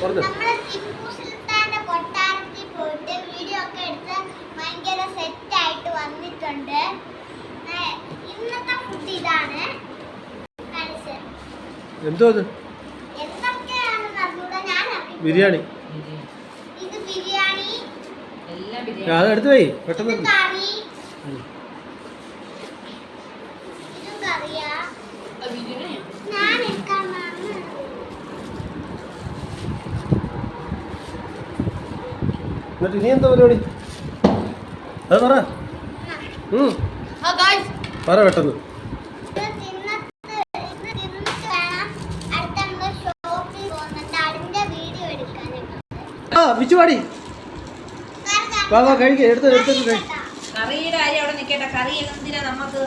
നമ്മളെ ടിപ്പു സുൽത്താന്റെ കൊട്ടാരത്തിൽ പോയിട്ട് വീഡിയോ ഒക്കെ എടുത്ത് ഭയങ്കര സെറ്റ് ആയിട്ട് വന്നിട്ടുണ്ട്. ഇന്നത്തെ ഫുഡ് ഇതാണ്. എന്തോ അത്? എന്തൊക്കെയാണെന്ന് അറിഞ്ഞൂടാ. ഞാൻ ബിരിയാണി. ഇത് ബിരിയാണി. അത് എടുത്തു പോയി പെട്ടെന്ന്. കറി. ഇത് കറിയാ. ഞാൻ എടുക്കാൻ എന്നിട്ട് ഇനി എന്താ പരിപാടി? അത് പറ. പറ പെട്ടെന്ന്. വിച്ചുവാടി വാ വാ കഴിക്ക. എടുത്തു കറിയുടെ കാര്യം അവിടെ നിൽക്കട്ടെ. കറി എന്തിനാ നമുക്ക്